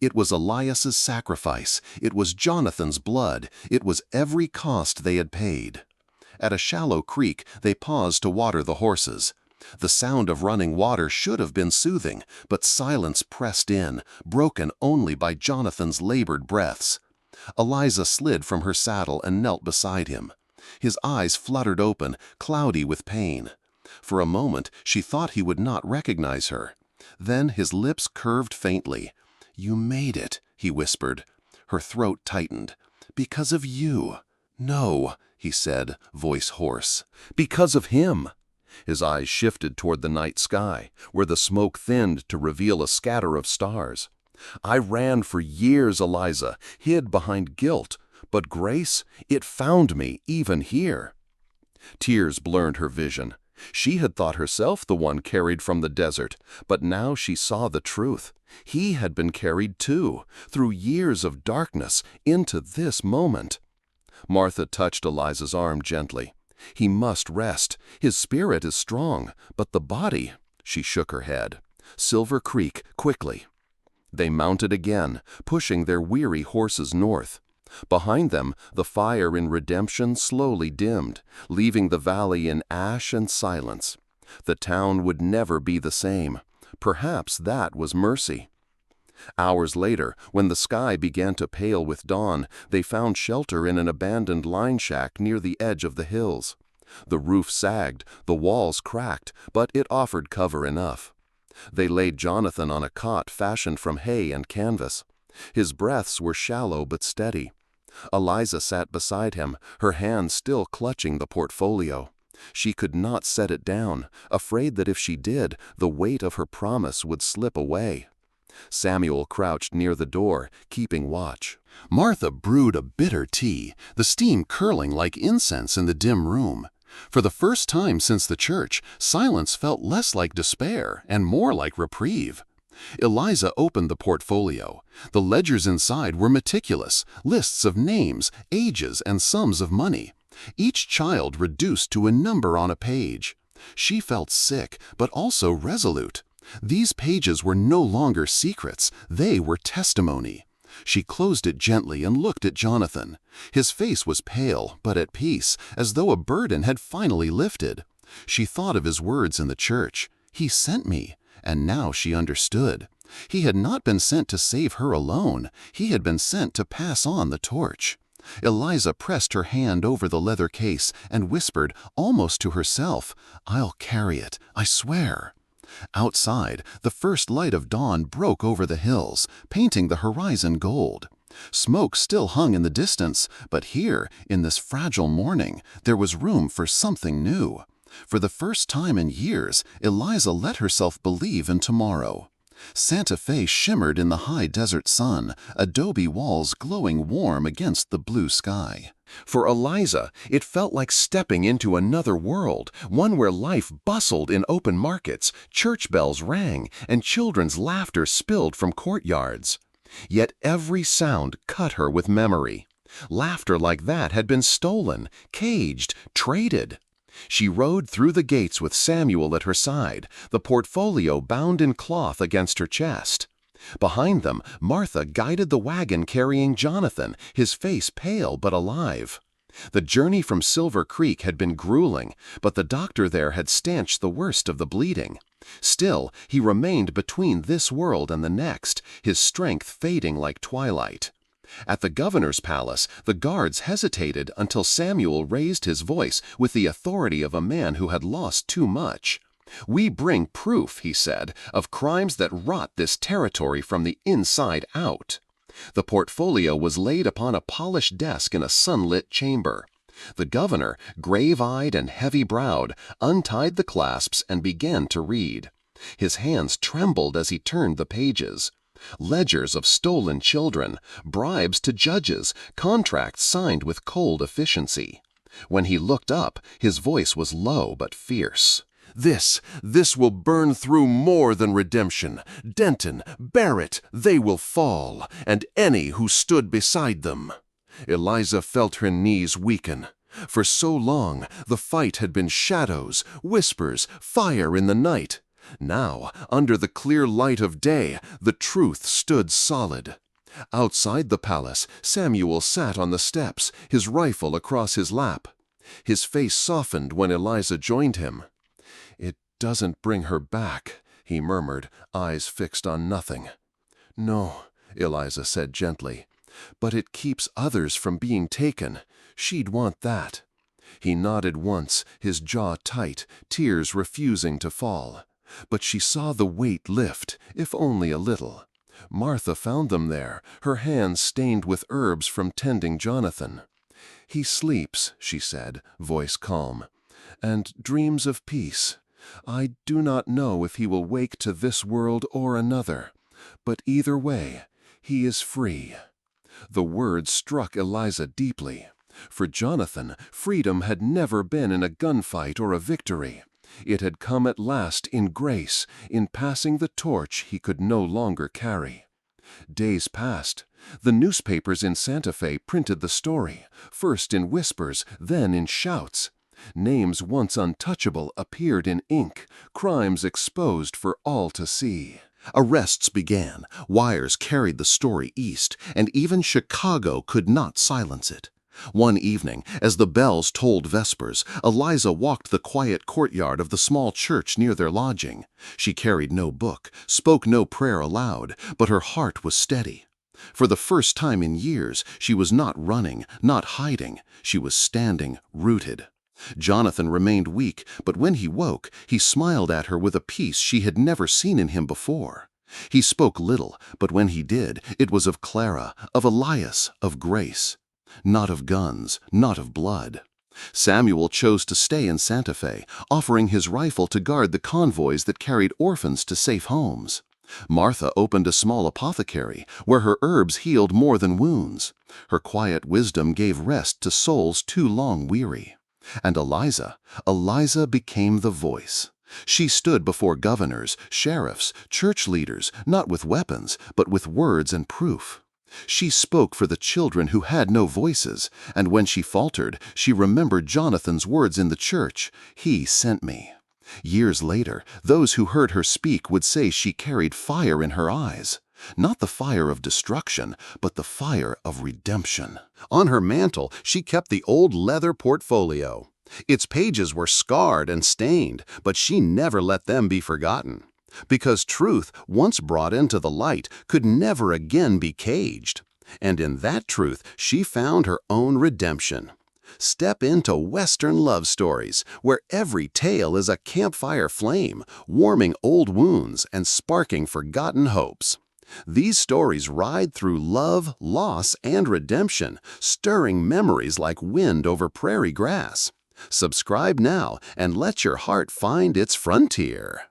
It was Elias's sacrifice. It was Jonathan's blood. It was every cost they had paid. At a shallow creek, they paused to water the horses. The sound of running water should have been soothing, but silence pressed in, broken only by Jonathan's labored breaths. Eliza slid from her saddle and knelt beside him. His eyes fluttered open, cloudy with pain. For a moment, she thought he would not recognize her. Then his lips curved faintly. "You made it," he whispered. Her throat tightened. "Because of you." "No," he said, voice hoarse. "Because of him." His eyes shifted toward the night sky, where the smoke thinned to reveal a scatter of stars. "I ran for years, Eliza, hid behind guilt. But grace, it found me, even here." Tears blurred her vision. She had thought herself the one carried from the desert, but now she saw the truth. He had been carried too, through years of darkness, into this moment. Martha touched Eliza's arm gently. "He must rest. His spirit is strong, but the body—" She shook her head. "Silver Creek, quickly." They mounted again, pushing their weary horses north. Behind them, the fire in redemption slowly dimmed, leaving the valley in ash and silence. The town would never be the same. Perhaps that was mercy. Hours later, when the sky began to pale with dawn, they found shelter in an abandoned line shack near the edge of the hills. The roof sagged, the walls cracked, but it offered cover enough. They laid Jonathan on a cot fashioned from hay and canvas. His breaths were shallow but steady. Eliza sat beside him, her hand still clutching the portfolio. She could not set it down, afraid that if she did, the weight of her promise would slip away. Samuel crouched near the door, keeping watch. Martha brewed a bitter tea, the steam curling like incense in the dim room. For the first time since the church, silence felt less like despair and more like reprieve. Eliza opened the portfolio. The ledgers inside were meticulous, lists of names, ages, and sums of money. Each child reduced to a number on a page. She felt sick, but also resolute. These pages were no longer secrets, they were testimony. She closed it gently and looked at Jonathan. His face was pale, but at peace, as though a burden had finally lifted. She thought of his words in the church. "He sent me," and now she understood. He had not been sent to save her alone. He had been sent to pass on the torch. Eliza pressed her hand over the leather case and whispered, almost to herself, "I'll carry it, I swear." Outside, the first light of dawn broke over the hills, painting the horizon gold. Smoke still hung in the distance, but here, in this fragile morning, there was room for something new. For the first time in years, Eliza let herself believe in tomorrow. Santa Fe shimmered in the high desert sun, adobe walls glowing warm against the blue sky. For Eliza, it felt like stepping into another world, one where life bustled in open markets, church bells rang, and children's laughter spilled from courtyards. Yet every sound cut her with memory. Laughter like that had been stolen, caged, traded. She rode through the gates with Samuel at her side, the portfolio bound in cloth against her chest. Behind them, Martha guided the wagon carrying Jonathan, his face pale but alive. The journey from Silver Creek had been grueling, but the doctor there had stanched the worst of the bleeding. Still, he remained between this world and the next, his strength fading like twilight. At the governor's palace, the guards hesitated until Samuel raised his voice with the authority of a man who had lost too much. "We bring proof," he said, "of crimes that rot this territory from the inside out." The portfolio was laid upon a polished desk in a sunlit chamber. The governor, grave-eyed and heavy-browed, untied the clasps and began to read. His hands trembled as he turned the pages. Ledgers of stolen children, bribes to judges, contracts signed with cold efficiency. When he looked up, his voice was low but fierce. This will burn through more than redemption. Denton, Barrett, they will fall, and any who stood beside them." Eliza felt her knees weaken. For so long, the fight had been shadows, whispers, fire in the night. Now, under the clear light of day, the truth stood solid. Outside the palace, Samuel sat on the steps, his rifle across his lap. His face softened when Eliza joined him. "It doesn't bring her back," he murmured, eyes fixed on nothing. "No," Eliza said gently, "but it keeps others from being taken. She'd want that." He nodded once, his jaw tight, tears refusing to fall. But she saw the weight lift, if only a little. Martha found them there, her hands stained with herbs from tending Jonathan. "He sleeps," she said, voice calm, "and dreams of peace. I do not know if he will wake to this world or another, but either way, he is free." The words struck Eliza deeply. For Jonathan, freedom had never been in a gunfight or a victory. It had come at last in grace, in passing the torch he could no longer carry. Days passed. The newspapers in Santa Fe printed the story, first in whispers, then in shouts. Names once untouchable appeared in ink, crimes exposed for all to see. Arrests began, wires carried the story east, and even Chicago could not silence it. One evening, as the bells tolled vespers, Eliza walked the quiet courtyard of the small church near their lodging. She carried no book, spoke no prayer aloud, but her heart was steady. For the first time in years, she was not running, not hiding. She was standing, rooted. Jonathan remained weak, but when he woke, he smiled at her with a peace she had never seen in him before. He spoke little, but when he did, it was of Clara, of Elias, of grace. Not of guns, not of blood. Samuel chose to stay in Santa Fe, offering his rifle to guard the convoys that carried orphans to safe homes. Martha opened a small apothecary, where her herbs healed more than wounds. Her quiet wisdom gave rest to souls too long weary. And Eliza became the voice. She stood before governors, sheriffs, church leaders, not with weapons, but with words and proof. She spoke for the children who had no voices, and when she faltered, she remembered Jonathan's words in the church, "He sent me." Years later, those who heard her speak would say she carried fire in her eyes. Not the fire of destruction, but the fire of redemption. On her mantle, she kept the old leather portfolio. Its pages were scarred and stained, but she never let them be forgotten. Because truth, once brought into the light, could never again be caged. And in that truth, she found her own redemption. Step into Western love stories, where every tale is a campfire flame, warming old wounds and sparking forgotten hopes. These stories ride through love, loss, and redemption, stirring memories like wind over prairie grass. Subscribe now and let your heart find its frontier.